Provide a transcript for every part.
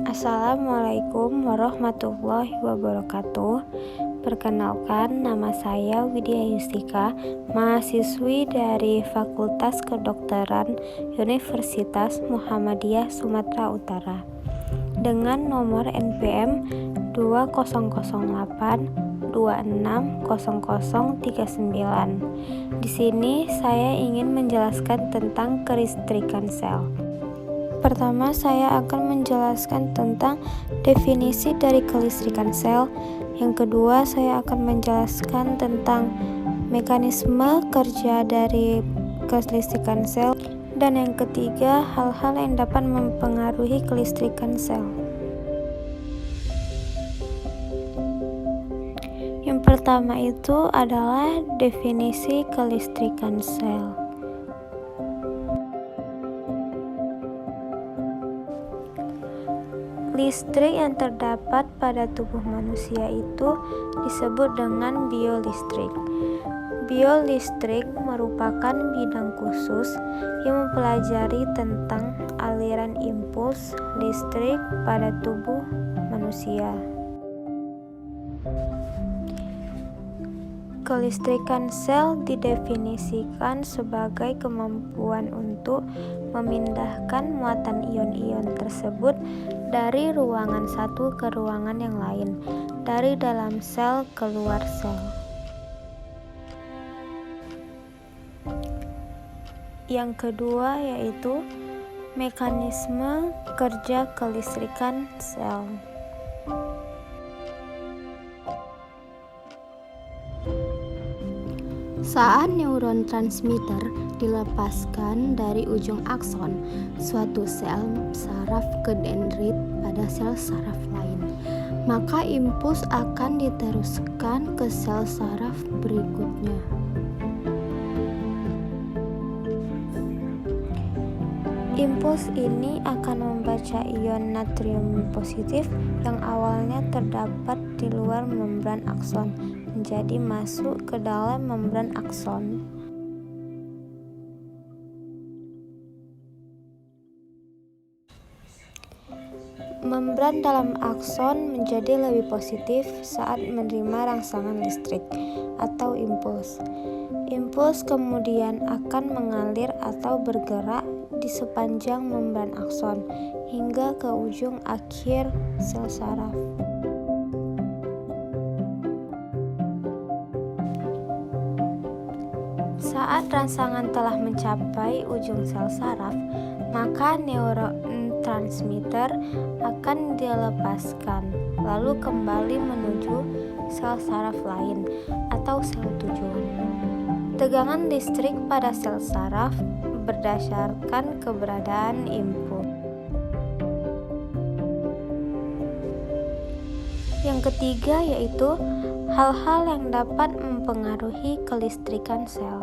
Assalamualaikum warahmatullahi wabarakatuh. Perkenalkan, nama saya Widya Yustika, mahasiswi dari Fakultas Kedokteran Universitas Muhammadiyah Sumatera Utara, dengan nomor NPM 2008 260039. Di sini saya ingin menjelaskan tentang kelistrikan sel. Pertama, saya akan menjelaskan tentang definisi dari kelistrikan sel. Yang kedua, saya akan menjelaskan tentang mekanisme kerja dari kelistrikan sel. Dan yang ketiga, hal-hal yang dapat mempengaruhi kelistrikan sel. Yang pertama itu adalah definisi kelistrikan sel. Listrik yang terdapat pada tubuh manusia itu disebut dengan biolistrik. Biolistrik merupakan bidang khusus yang mempelajari tentang aliran impuls listrik pada tubuh manusia. Kelistrikan sel didefinisikan sebagai kemampuan untuk memindahkan muatan ion-ion tersebut dari ruangan satu ke ruangan yang lain, dari dalam sel ke luar sel. Yang kedua yaitu mekanisme kerja kelistrikan sel. Saat neuron transmitter dilepaskan dari ujung akson suatu sel saraf ke dendrit pada sel saraf lain, maka impuls akan diteruskan ke sel saraf berikutnya. Impuls ini akan membaca ion natrium positif yang awalnya terdapat di luar membran akson menjadi masuk ke dalam membran akson. Membran dalam akson menjadi lebih positif saat menerima rangsangan listrik atau impuls. Impuls kemudian akan mengalir atau bergerak di sepanjang membran akson hingga ke ujung akhir sel saraf. Saat rangsangan telah mencapai ujung sel saraf, maka neurotransmitter akan dilepaskan, lalu kembali menuju sel saraf lain atau sel tujuan. Tegangan listrik pada sel saraf berdasarkan keberadaan impuls. Yang ketiga yaitu hal-hal yang dapat mempengaruhi kelistrikan sel.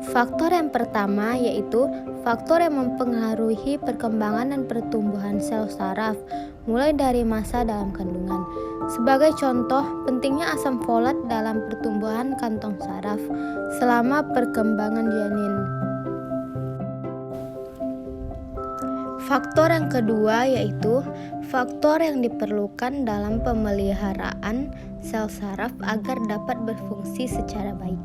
Faktor yang pertama yaitu faktor yang mempengaruhi perkembangan dan pertumbuhan sel saraf mulai dari masa dalam kandungan. Sebagai contoh, pentingnya asam folat dalam pertumbuhan kantong saraf selama perkembangan janin. Faktor yang kedua yaitu faktor yang diperlukan dalam pemeliharaan sel saraf agar dapat berfungsi secara baik.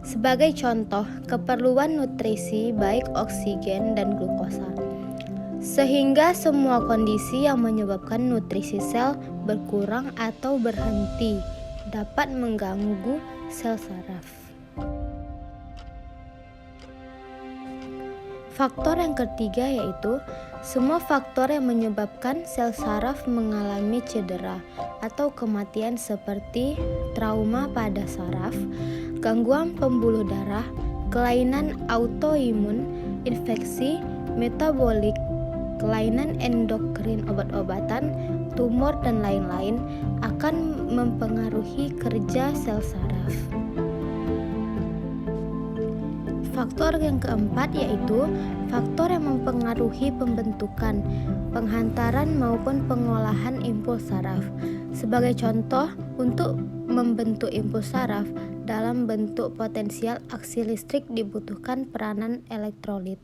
Sebagai contoh, keperluan nutrisi baik oksigen dan glukosa. Sehingga semua kondisi yang menyebabkan nutrisi sel berkurang atau berhenti dapat mengganggu sel saraf. Faktor yang ketiga yaitu semua faktor yang menyebabkan sel saraf mengalami cedera atau kematian seperti trauma pada saraf, gangguan pembuluh darah, kelainan autoimun, infeksi, metabolik, kelainan endokrin obat-obatan, tumor dan lain-lain akan mempengaruhi kerja sel saraf. Faktor yang keempat yaitu faktor yang mempengaruhi pembentukan, penghantaran maupun pengolahan impuls saraf. Sebagai contoh, untuk membentuk impuls saraf dalam bentuk potensial aksi listrik dibutuhkan peranan elektrolit.